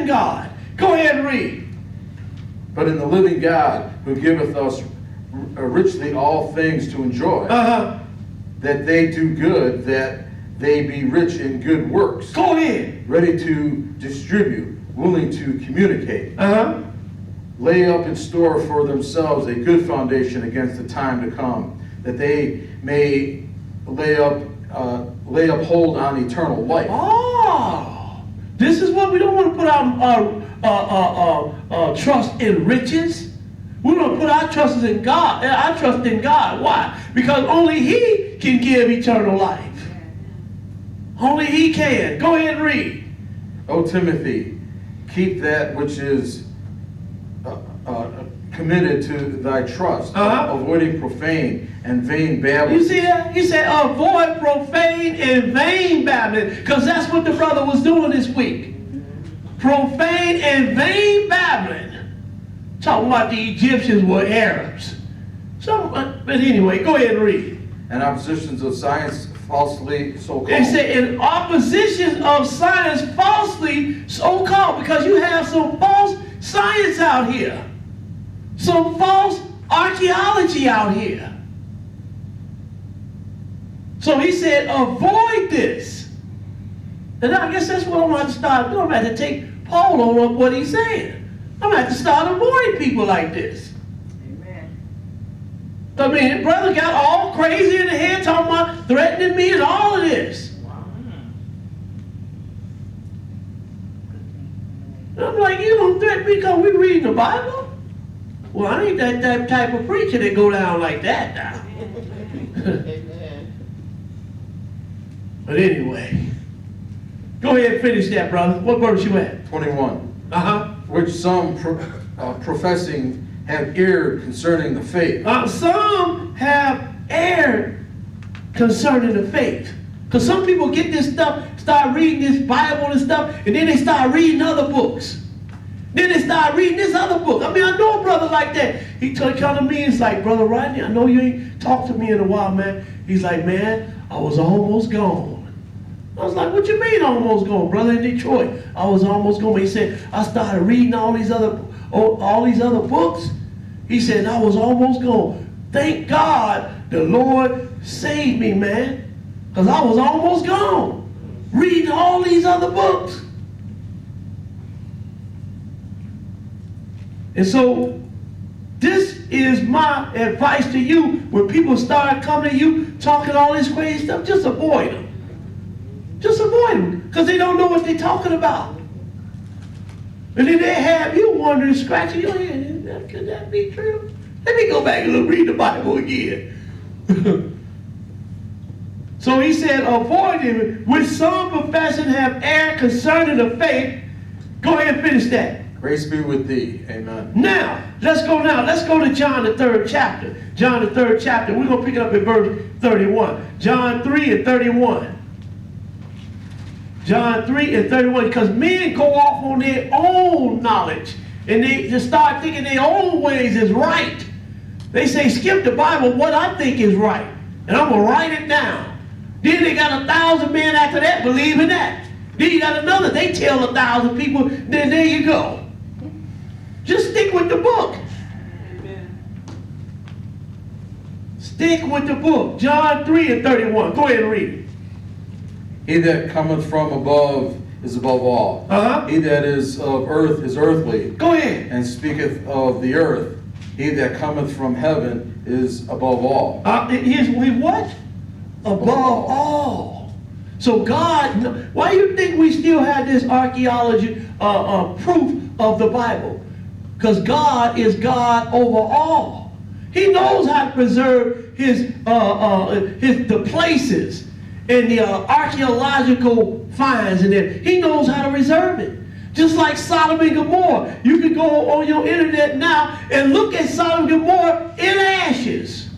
living God. Go ahead and read. But in the living God, who giveth us richly all things to enjoy, that they do good, that they be rich in good works. Go ahead. Ready to distribute, willing to communicate. Lay up in store for themselves a good foundation against the time to come, that they may lay up hold on eternal life. Oh, this is what we don't want to put our trust in riches. We want to put our trust in God. Our trust in God. Why? Because only He can give eternal life. Only He can. Go ahead and read. O Timothy, keep that which is committed to thy trust, avoiding profane and vain babbling. You see that? He said, avoid profane and vain babbling, because that's what the brother was doing this week. Profane and vain babbling. Talking about the Egyptians were Arabs. But anyway, go ahead and read. And oppositions of science falsely so-called. They say in opposition of science falsely so-called, because you have some false science out here. Some false archaeology out here. So he said, avoid this. And I guess that's what I'm going to start doing. I'm going to have to take Paul on what he's saying. I'm going to have to start avoiding people like this. Amen. I mean, brother got all crazy in the head talking about threatening me and all of this. And I'm like, you don't threaten me because we reading the Bible? Well, I ain't that type of preacher that go down like that now. Amen. But anyway, go ahead and finish that, brother. What verse you at? 21. Which some professing have erred concerning the faith. Some have erred concerning the faith. Because some people get this stuff, start reading this Bible and stuff, and then they start reading other books. Then they start reading this other book. I mean, I know a brother like that. He come to me and he's like, Brother Rodney, I know you ain't talked to me in a while, man. He's like, man, I was almost gone. I was like, what you mean almost gone, brother, in Detroit? I was almost gone. He said, I started reading all these other books. He said, I was almost gone. Thank God the Lord saved me, man. Because I was almost gone. Reading all these other books. And so, this is my advice to you. When people start coming to you, talking all this crazy stuff, just avoid them. Just avoid them, because they don't know what they're talking about. And then they have you wondering, scratching your head, could that be true? Let me go back and read the Bible again. So he said, avoid them, which some profession have erred concerning the faith. Go ahead and finish that. Grace be with thee. Amen. Now, let's go to John the 3rd chapter. John the 3rd chapter. We're going to pick it up at verse 31. John 3 and 31. John 3 and 31. Because men go off on their own knowledge. And they just start thinking their own ways is right. They say, skip the Bible, what I think is right. And I'm going to write it down. Then they got 1,000 men after that believing that. Then you got another, they tell 1,000 people, then there you go. Just stick with the book. Amen. Stick with the book. John 3 and 31. Go ahead and read it. He that cometh from above is above all. He that is of earth is earthly. Go ahead. And speaketh of the earth. He that cometh from heaven is above all. He's what? Above all. So God, why do you think we still have this archaeology proof of the Bible? Because God is God over all. He knows how to preserve the places and the archaeological finds in there. He knows how to reserve it. Just like Sodom and Gomorrah. You can go on your internet now and look at Sodom and Gomorrah in ashes.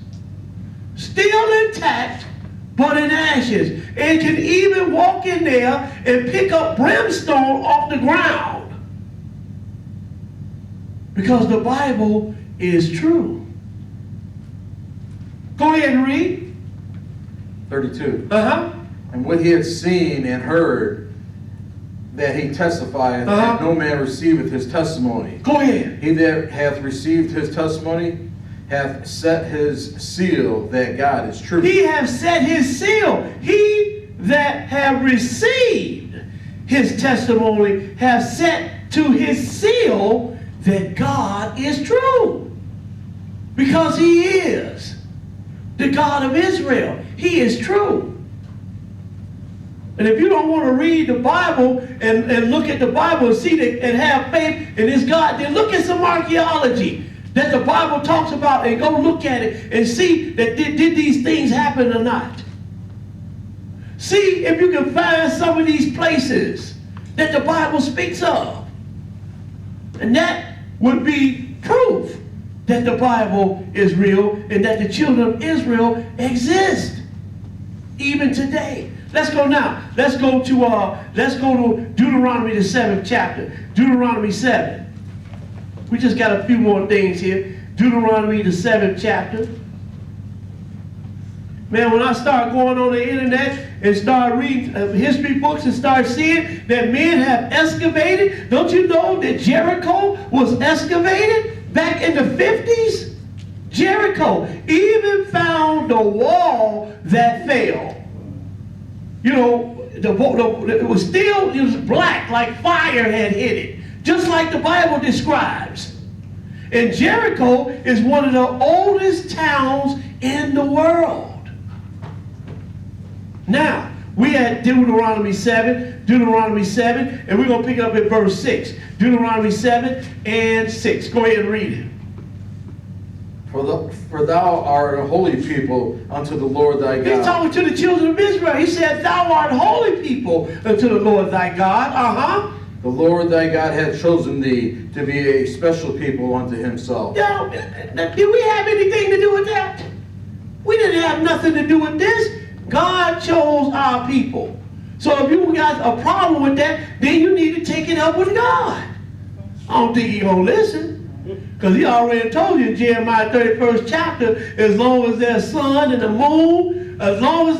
Still intact, but in ashes. And can even walk in there and pick up brimstone off the ground. Because the Bible is true. Go ahead and read. 32. And what he had seen and heard, that he testifieth, and no man receiveth his testimony. Go ahead. He that hath received his testimony hath set his seal that God is true. He hath set his seal. He that have received his testimony hath set to his seal that God is true. Because he is the God of Israel. He is true. And if you don't want to read the Bible and look at the Bible and see that and have faith in this God, then look at some archaeology that the Bible talks about and go look at it and see that did these things happen or not. See if you can find some of these places that the Bible speaks of. And that would be proof that the Bible is real and that the children of Israel exist even today. Let's go now. Let's go to Deuteronomy the 7th chapter. Deuteronomy 7. We just got a few more things here. Deuteronomy the 7th chapter. Man, when I start going on the internet and start reading history books and start seeing that men have excavated, don't you know that Jericho was excavated back in the 50s? Jericho even found the wall that fell. You know, it was black, like fire had hit it, just like the Bible describes. And Jericho is one of the oldest towns in the world. Now, we at Deuteronomy 7, and we're going to pick it up at verse 6. Deuteronomy 7 and 6. Go ahead and read it. For thou art a holy people unto the Lord thy God. He's talking to the children of Israel. He said, thou art holy people unto the Lord thy God. The Lord thy God hath chosen thee to be a special people unto himself. Now, did we have anything to do with that? We didn't have nothing to do with this. God chose our people. So if you got a problem with that, then you need to take it up with God. I don't think he's going to listen. Because he already told you in Jeremiah 31st chapter, as long as there's sun and the moon, as long as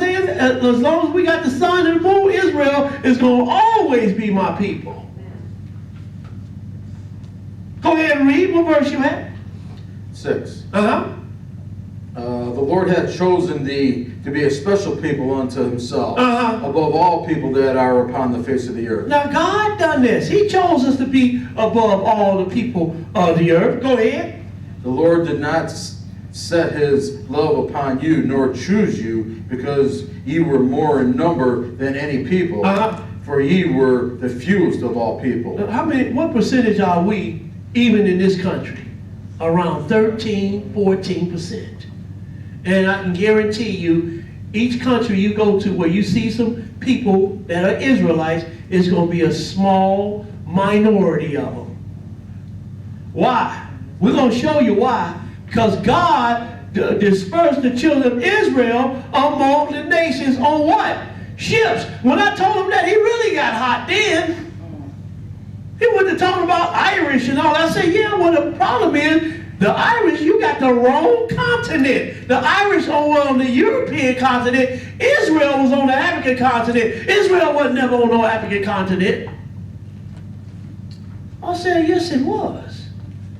we got the sun and the moon, Israel is going to always be my people. Go ahead and read. What verse you at? 6. The Lord hath chosen thee to be a special people unto himself, above all people that are upon the face of the earth. Now God done this. He chose us to be above all the people of the earth. Go ahead. The Lord did not set his love upon you, nor choose you, because ye were more in number than any people, for ye were the fewest of all people. What percentage are we even in this country? Around 13, 14%. And I can guarantee you, each country you go to where you see some people that are Israelites, it's going to be a small minority of them. Why? We're going to show you why. Because God dispersed the children of Israel among the nations on what? Ships. When I told him that, he really got hot then. He wasn't talking about Irish and all. I said, yeah, well, the problem is, the Irish, you got the wrong continent. The Irish are on the European continent. Israel was on the African continent. Israel was never on no African continent. I said, yes, it was.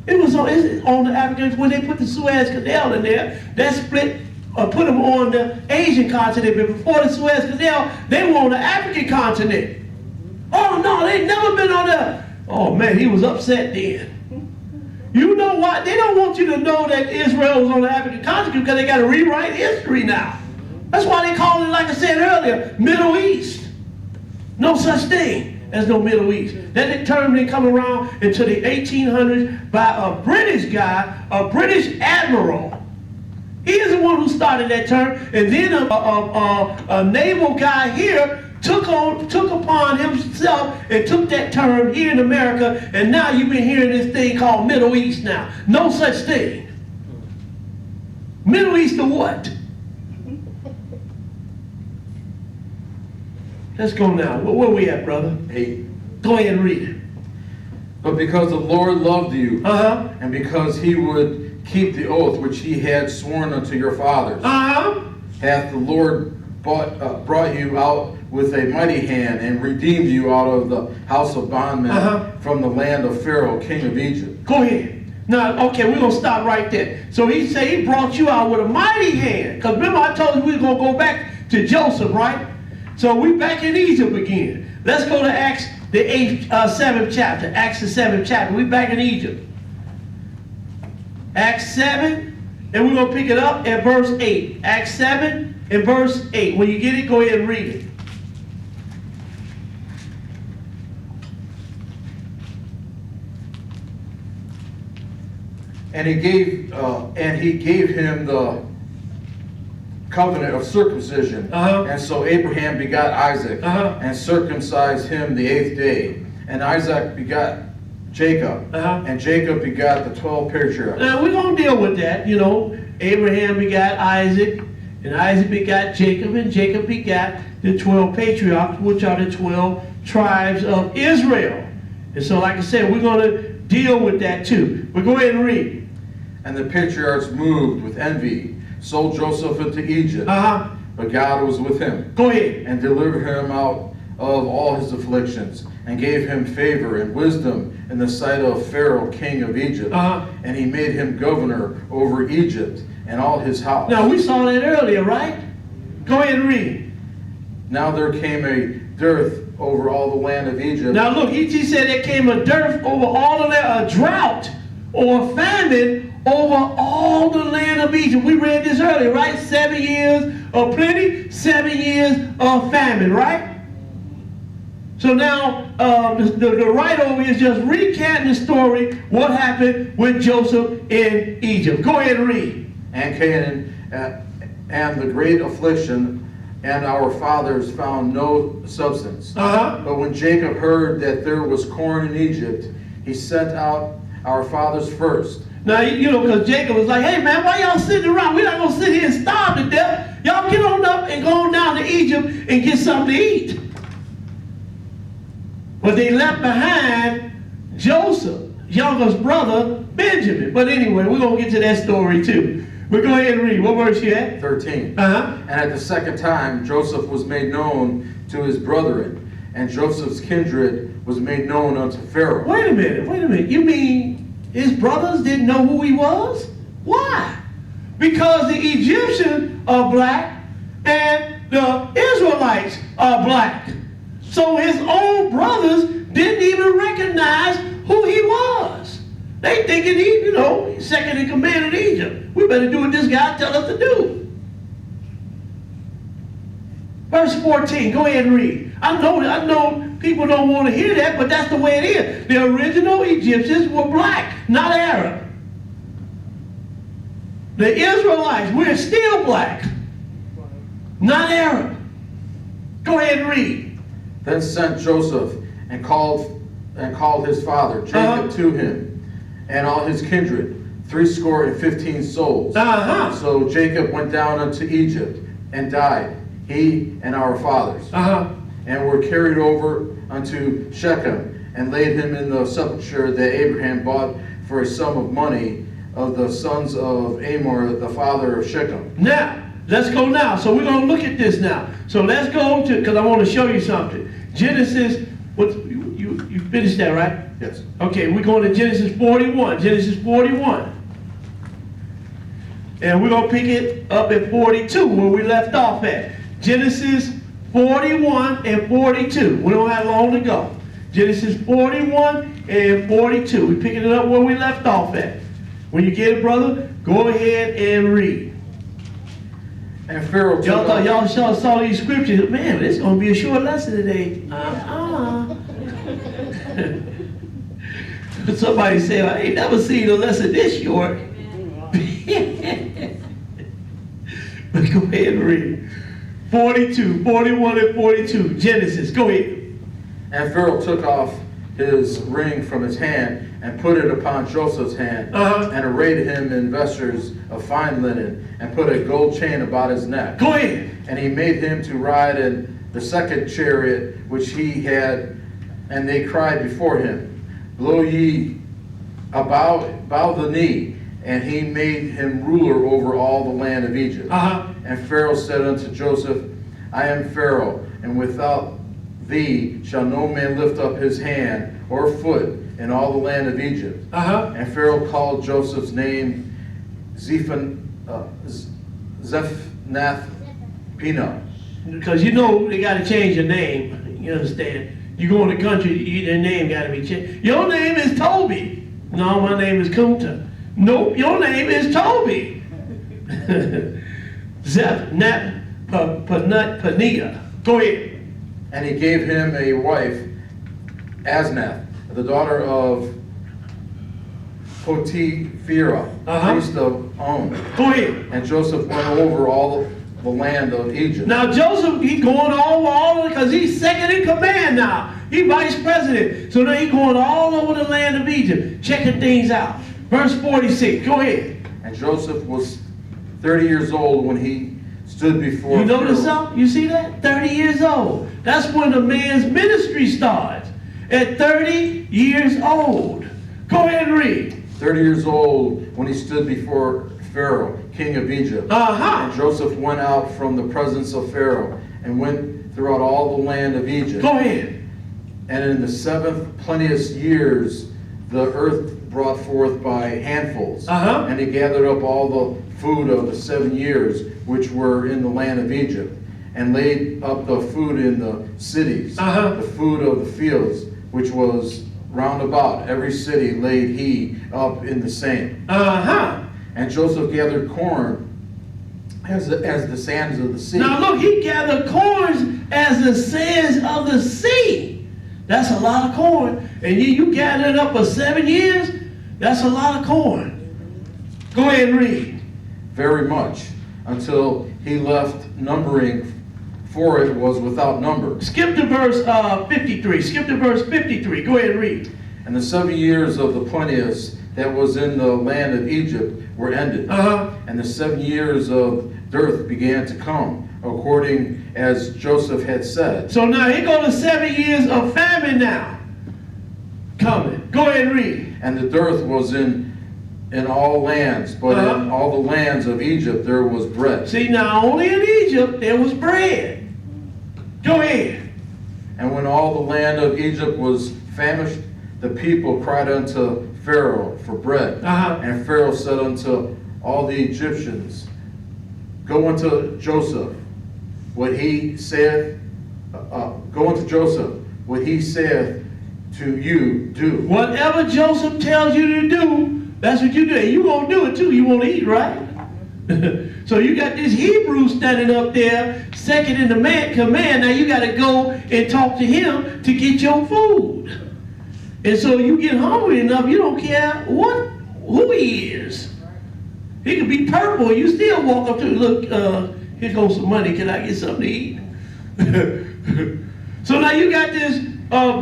It was on the African, when they put the Suez Canal in there, that split, put them on the Asian continent. But before the Suez Canal, they were on the African continent. Oh, no, they never been on the... Oh, man, he was upset then. You know what? They don't want you to know that Israel was on the African continent because they got to rewrite history now. That's why they call it, like I said earlier, Middle East. No such thing as no Middle East. That term didn't come around until the 1800s by a British guy, a British admiral. He is the one who started that term. And then a naval guy here took upon himself and took that term here in America, and now you've been hearing this thing called Middle East now. No such thing. Middle East to what? Let's go now. Where we at, brother? 8. Go ahead and read it. But because the Lord loved you, and because he would keep the oath which he had sworn unto your fathers, hath the Lord brought you out with a mighty hand and redeemed you out of the house of bondmen from the land of Pharaoh, king of Egypt. Go ahead. Now, okay, we're going to stop right there. So he said he brought you out with a mighty hand. Because remember I told you we were going to go back to Joseph, right? So we back in Egypt again. Let's go to Acts, the 7th chapter. Acts, the 7th chapter. We back in Egypt. Acts 7, and we're going to pick it up at verse 8. Acts 7 and verse 8. When you get it, go ahead and read it. And he gave him the covenant of circumcision. And so Abraham begot Isaac and circumcised him the 8th day. And Isaac begot Jacob, and Jacob begot the 12 patriarchs. Now we're going to deal with that. You know, Abraham begot Isaac, and Isaac begot Jacob, and Jacob begot the 12 patriarchs, which are the 12 tribes of Israel. And so, like I said, we're going to deal with that too. But go ahead and read. And the patriarchs moved with envy, sold Joseph into Egypt, but God was with him. Go ahead. And delivered him out of all his afflictions, and gave him favor and wisdom in the sight of Pharaoh, king of Egypt. And he made him governor over Egypt and all his house. Now, we saw that earlier, right? Go ahead and read. Now there came a dearth over all the land of Egypt. Now look, he said there came a dearth over all of that, a drought or a famine over all the land of Egypt. We read this earlier, right? 7 years of plenty, 7 years of famine, right? So now the writer over is just recanting the story, what happened with Joseph in Egypt. Go ahead and read. And Canaan and the great affliction, and our fathers found no substance. But when Jacob heard that there was corn in Egypt, he sent out our fathers first. Now, you know, because Jacob was like, hey man, why y'all sitting around? We're not going to sit here and starve to death. Y'all get on up and go on down to Egypt and get something to eat. But they left behind Joseph, youngest brother, Benjamin. But anyway, we're going to get to that story too. But go ahead and read. What verse you at? 13. And at the second time, Joseph was made known to his brethren, and Joseph's kindred was made known unto Pharaoh. Wait a minute. You mean his brothers didn't know who he was? Why? Because the Egyptians are black and the Israelites are black. So his own brothers didn't even recognize who he was. They thinking he's second in command in Egypt. We better do what this guy tell us to do. Verse 14, go ahead and read. I know people don't want to hear that, but that's the way it is. The original Egyptians were black, not Arab. The Israelites, we're still black, not Arab. Go ahead and read. Then sent Joseph and called his father Jacob to him, and all his kindred, 75 souls. So Jacob went down unto Egypt and died, he and our fathers, and were carried over unto Shechem, and laid him in the sepulchre that Abraham bought for a sum of money of the sons of Amor, the father of Shechem. Now, let's go now. So we're going to look at this now. So let's go to, because I want to show you something. Genesis, you finished that, right? Yes. Okay, we're going to Genesis 41. Genesis 41. And we're going to pick it up at 42, where we left off at. Genesis 41 and 42. We don't have long to go. Genesis 41 and 42. We're picking it up where we left off at. When you get it, brother, go ahead and read. And Pharaoh y'all saw these scriptures. Man, it's going to be a short lesson today. Somebody said, I ain't never seen a lesson this short. But go ahead and read. 42, 41 and 42. Genesis, go ahead. And Pharaoh took off his ring from his hand and put it upon Joseph's hand, and arrayed him in vestures of fine linen, and put a gold chain about his neck. Go ahead. And he made him to ride in the second chariot which he had, and they cried before him, Blow ye, bow the knee. And he made him ruler over all the land of Egypt. And Pharaoh said unto Joseph, I am Pharaoh, and without thee shall no man lift up his hand or foot in all the land of Egypt. And Pharaoh called Joseph's name Zephnath-Pinah. Because you know they got to change your name. You understand? You go in the country, your name got to be changed. Your name is Toby. No, my name is Kunta. Nope, your name is Toby. Zephnath-Pinah. Go ahead. And he gave him a wife, Asnath, the daughter of Pt-1, priest of On. Go ahead. And Joseph went over all the land of Egypt. Now Joseph, he's going all because he's second in command now. He's vice president. So now he's going all over the land of Egypt, checking things out. Verse 46, go ahead. And Joseph was 30 years old when he stood before You notice Pharaoh. something? You see that? 30 years old. That's when a man's ministry starts. At 30 years old. Go ahead and read. 30 years old when he stood before Pharaoh, king of Egypt. And Joseph went out from the presence of Pharaoh and went throughout all the land of Egypt. Go ahead. And in the 7th plenteous years, the earth brought forth by handfuls. And he gathered up all the food of the 7 years which were in the land of Egypt, and laid up the food in the cities, the food of the fields, which was round about. Every city laid he up in the same. And Joseph gathered corn as the sands of the sea. Now look, he gathered corn as the sands of the sea. That's a lot of corn. And you gathered it up for 7 years? That's a lot of corn. Go ahead and read. Very much, until he left numbering, for it was without number. Skip to verse 53. Skip to verse 53. Go ahead and read. And the 7 years of the plenteous that was in the land of Egypt were ended. And the 7 years of dearth began to come, according as Joseph had said. So now here go the 7 years of famine now. Coming. Go ahead and read. And the dearth was in all lands, but in all the lands of Egypt there was bread. See, now only in Egypt there was bread. Go ahead. And when all the land of Egypt was famished, the people cried unto Pharaoh for bread. And Pharaoh said unto all the Egyptians, go unto Joseph, what he saith, go unto Joseph, what he saith to you, do. Whatever Joseph tells you to do, that's what you do. And you're going to do it too. You want to eat, right? So you got this Hebrew standing up there, second in the command. Now you got to go and talk to him to get your food. And so you get hungry enough, you don't care who he is. He could be purple. You still walk up to him, look, here goes some money. Can I get something to eat? So now you got this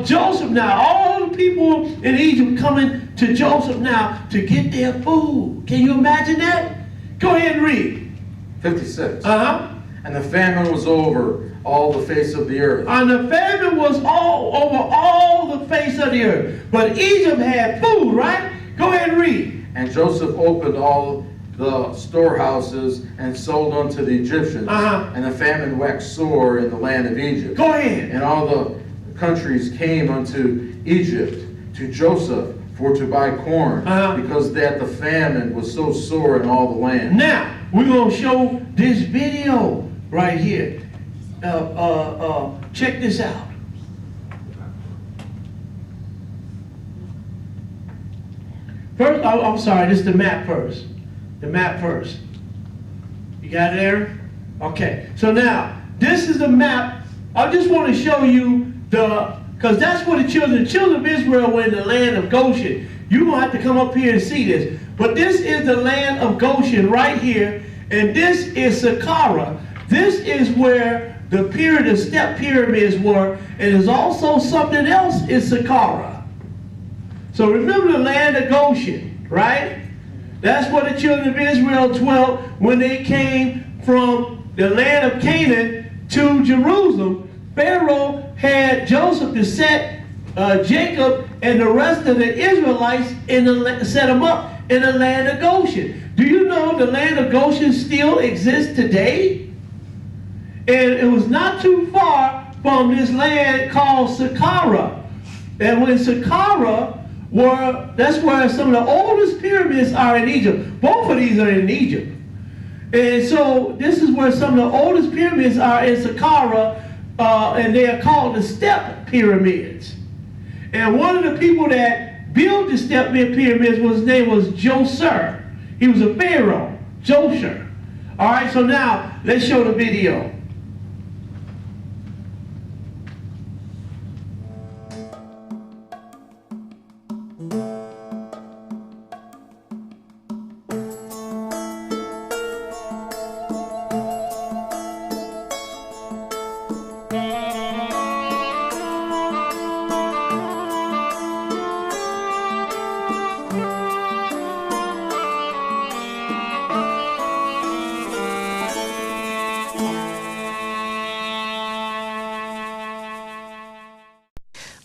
Joseph now. All the people in Egypt coming to Joseph now to get their food. Can you imagine that? Go ahead and read. 56. And the famine was over all the face of the earth. And the famine was all over all the face of the earth. But Egypt had food, right? Go ahead and read. And Joseph opened all the storehouses and sold unto the Egyptians. And the famine waxed sore in the land of Egypt. Go ahead. And all the countries came unto Egypt to Joseph for to buy corn, because that the famine was so sore in all the land. Now, we're going to show this video right here. Check this out. First, I'm sorry, this is the map first. The map first. You got it there? Okay. So now, this is the map. I just want to show you because that's where the children of Israel were in the land of Goshen. You're going to have to come up here and see this. But this is the land of Goshen right here. And this is Saqqara. This is where the step pyramids were. And there's also something else in Saqqara. So remember the land of Goshen, right? That's where the children of Israel dwelt when they came from the land of Canaan to Jerusalem. Pharaoh had Joseph to set Jacob and the rest of the Israelites set them up in the land of Goshen. Do you know the land of Goshen still exists today? And it was not too far from this land called Saqqara. And when Saqqara that's where some of the oldest pyramids are in Egypt. Both of these are in Egypt. And so this is where some of the oldest pyramids are in Saqqara, and they are called the step pyramids. And one of the people that built the step pyramids, his name was Djoser. He was a pharaoh, Djoser. All right, so now let's show the video.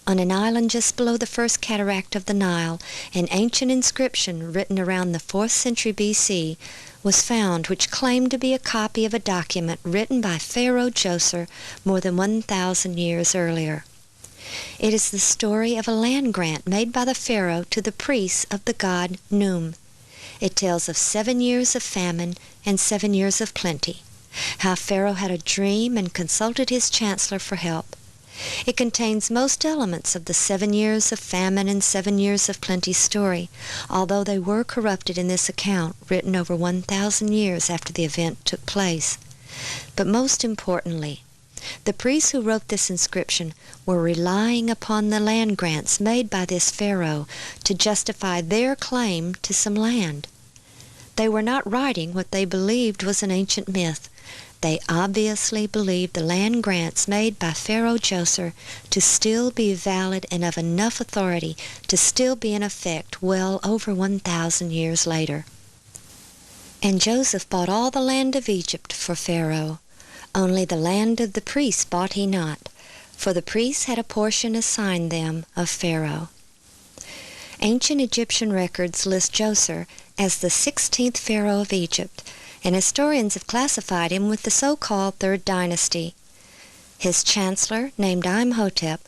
On an island just below the first cataract of the Nile, an ancient inscription written around the 4th century BC was found which claimed to be a copy of a document written by Pharaoh Djoser more than 1,000 years earlier. It is the story of a land grant made by the pharaoh to the priests of the god Num. It tells of 7 years of famine and 7 years of plenty, how Pharaoh had a dream and consulted his chancellor for help. It contains most elements of the 7 years of famine and 7 years of plenty story, although they were corrupted in this account written over 1,000 years after the event took place. But most importantly, the priests who wrote this inscription were relying upon the land grants made by this pharaoh to justify their claim to some land. They were not writing what they believed was an ancient myth. They obviously believed the land grants made by Pharaoh Djoser to still be valid and of enough authority to still be in effect well over 1,000 years later. And Joseph bought all the land of Egypt for Pharaoh. Only the land of the priests bought he not, for the priests had a portion assigned them of Pharaoh. Ancient Egyptian records list Djoser as the 16th Pharaoh of Egypt, and historians have classified him with the so-called Third Dynasty. His chancellor, named Imhotep,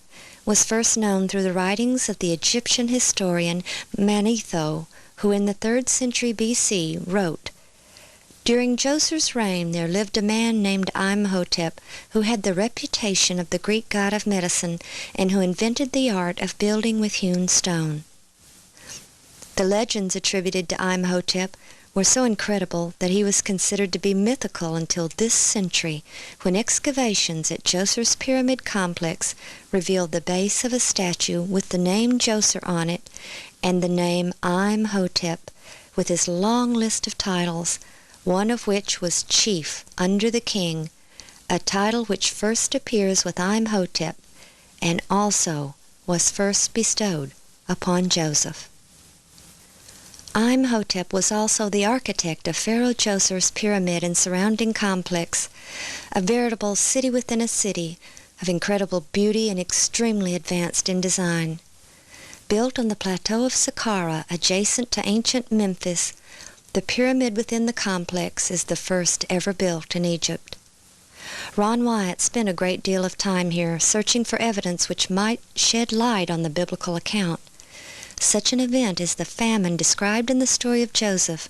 was first known through the writings of the Egyptian historian Manetho, who in the 3rd century BC wrote, "During Djoser's reign there lived a man named Imhotep, who had the reputation of the Greek god of medicine, and who invented the art of building with hewn stone." The legends attributed to Imhotep were so incredible that he was considered to be mythical until this century, when excavations at Djoser's pyramid complex revealed the base of a statue with the name Djoser on it and the name Imhotep, with his long list of titles, one of which was Chief under the King, a title which first appears with Imhotep and also was first bestowed upon Joseph. Imhotep was also the architect of Pharaoh Djoser's pyramid and surrounding complex, a veritable city within a city of incredible beauty and extremely advanced in design. Built on the plateau of Saqqara adjacent to ancient Memphis, the pyramid within the complex is the first ever built in Egypt. Ron Wyatt spent a great deal of time here searching for evidence which might shed light on the biblical account. Such an event as the famine described in the story of Joseph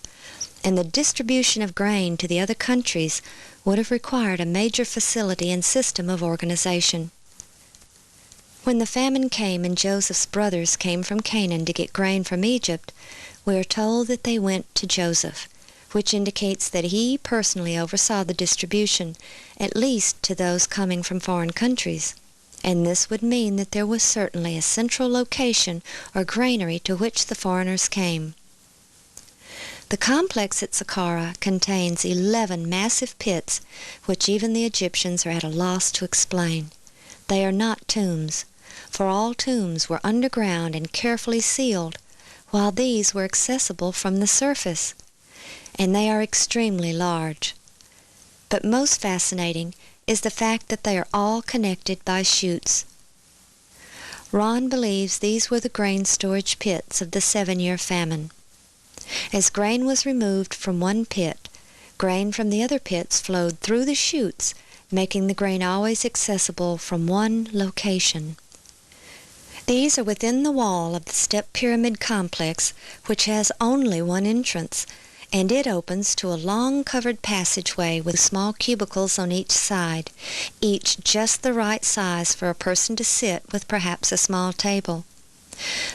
and the distribution of grain to the other countries would have required a major facility and system of organization. When the famine came and Joseph's brothers came from Canaan to get grain from Egypt, we are told that they went to Joseph, which indicates that he personally oversaw the distribution, at least to those coming from foreign countries. And this would mean that there was certainly a central location or granary to which the foreigners came. The complex at Saqqara contains 11 massive pits, which even the Egyptians are at a loss to explain. They are not tombs, for all tombs were underground and carefully sealed, while these were accessible from the surface, and they are extremely large. But most fascinating is the fact that they are all connected by chutes. Ron believes these were the grain storage pits of the 7-year famine. As grain was removed from one pit, grain from the other pits flowed through the chutes, making the grain always accessible from one location. These are within the wall of the step pyramid complex, which has only one entrance, and it opens to a long covered passageway with small cubicles on each side, each just the right size for a person to sit with perhaps a small table.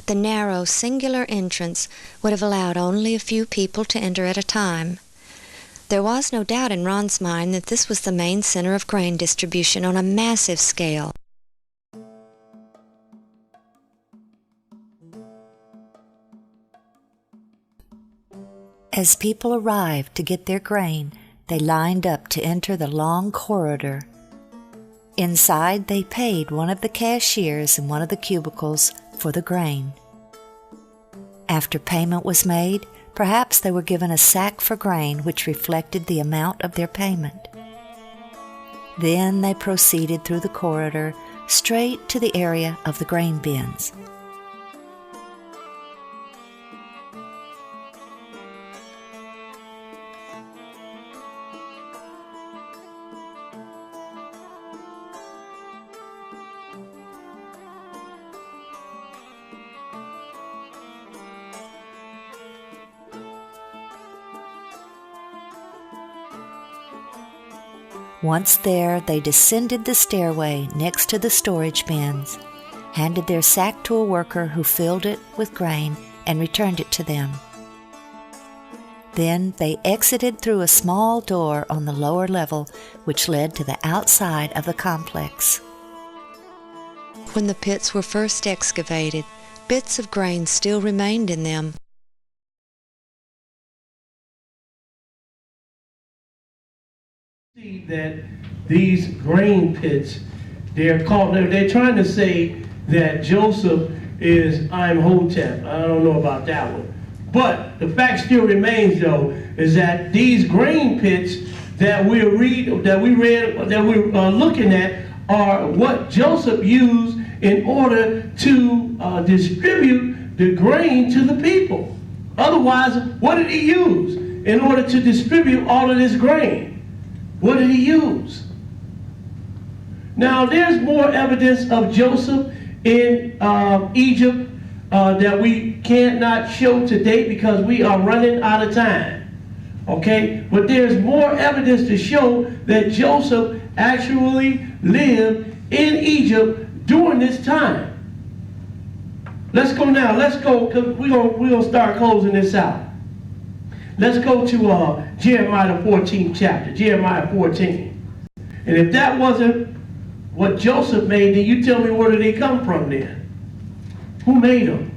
The narrow, singular entrance would have allowed only a few people to enter at a time. There was no doubt in Ron's mind that this was the main center of grain distribution on a massive scale. As people arrived to get their grain, they lined up to enter the long corridor. Inside, they paid one of the cashiers in one of the cubicles for the grain. After payment was made, perhaps they were given a sack for grain which reflected the amount of their payment. Then they proceeded through the corridor straight to the area of the grain bins. Once there, they descended the stairway next to the storage bins, handed their sack to a worker who filled it with grain and returned it to them. Then they exited through a small door on the lower level, which led to the outside of the complex. When the pits were first excavated, bits of grain still remained in them. See that these grain pits, they're trying to say that Joseph is Imhotep. I don't know about that one. But the fact still remains, though, is that these grain pits that we're looking at are what Joseph used in order to distribute the grain to the people. Otherwise, what did he use in order to distribute all of this grain? What did he use? Now, there's more evidence of Joseph in Egypt that we cannot show today because we are running out of time. Okay? But there's more evidence to show that Joseph actually lived in Egypt during this time. Let's go now. Let's go, because we're gonna start closing this out. Let's go to Jeremiah the 14th chapter, Jeremiah 14. And if that wasn't what Joseph made, then you tell me where did they come from then? Who made them?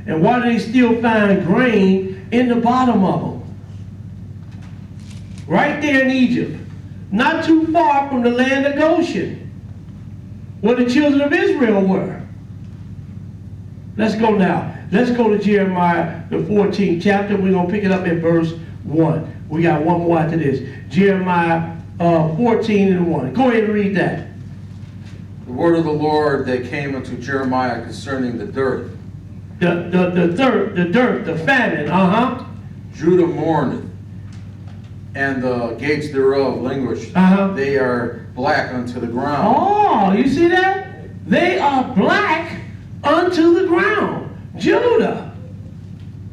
And why do they still find grain in the bottom of them? Right there in Egypt, not too far from the land of Goshen, where the children of Israel were. Let's go now. Let's go to Jeremiah, the 14th chapter. We're going to pick it up at verse 1. We got one more after this. Jeremiah 14 and 1. Go ahead and read that. The word of the Lord that came unto Jeremiah concerning the dearth. The dearth, the famine, Judah mourneth, and the gates thereof languish. They are black unto the ground. Oh, you see that? They are black unto the ground. Judah,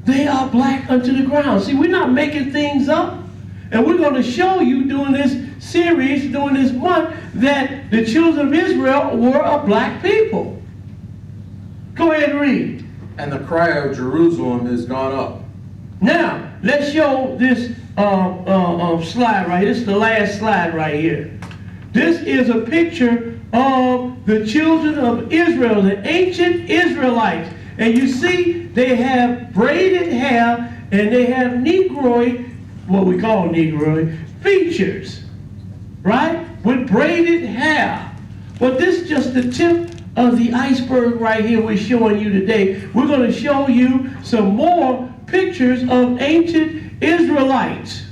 they are black unto the ground. See, we're not making things up. And we're going to show you during this series, during this month, that the children of Israel were a black people. Go ahead and read. And the cry of Jerusalem is gone up. Now, let's show this slide right here. This is the last slide right here. This is a picture of the children of Israel, the ancient Israelites. And you see, they have braided hair and they have Negroid, what we call Negroid, features, right? With braided hair. But this is just the tip of the iceberg right here we're showing you today. We're going to show you some more pictures of ancient Israelites.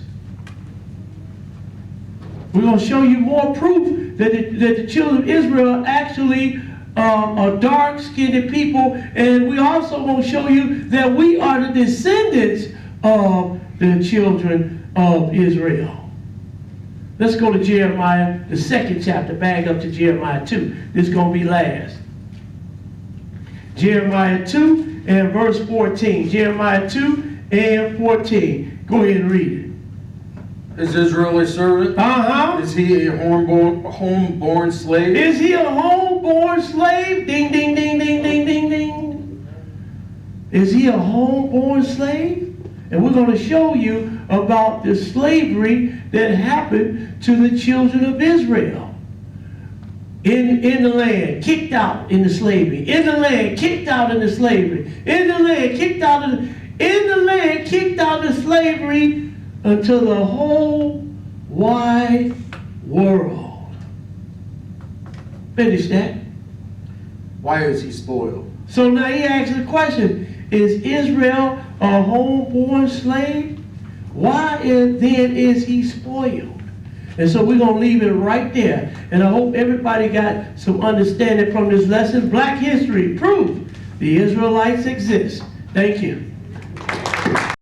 We're going to show you more proof that the children of Israel actually are dark-skinned people, and we also going to show you that we are the descendants of the children of Israel. Let's go to Jeremiah, the 2nd chapter, back up to Jeremiah 2. This is going to be last. Jeremiah 2 and verse 14. Jeremiah 2 and 14. Go ahead and read it. Is Israel a servant? Is he a homeborn slave? Is he a homeborn slave? Ding, ding, ding, ding, ding, ding, ding. Is he a homeborn slave? And we're going to show you about the slavery that happened to the children of Israel. In the land, kicked out into slavery. In the land, kicked out into slavery. In the land, kicked out into slavery until the whole wide world. Finish that. Why is he spoiled? So now he asks the question, is Israel a homeborn slave? Why then is he spoiled? And so we're going to leave it right there. And I hope everybody got some understanding from this lesson. Black history, proof the Israelites exist. Thank you.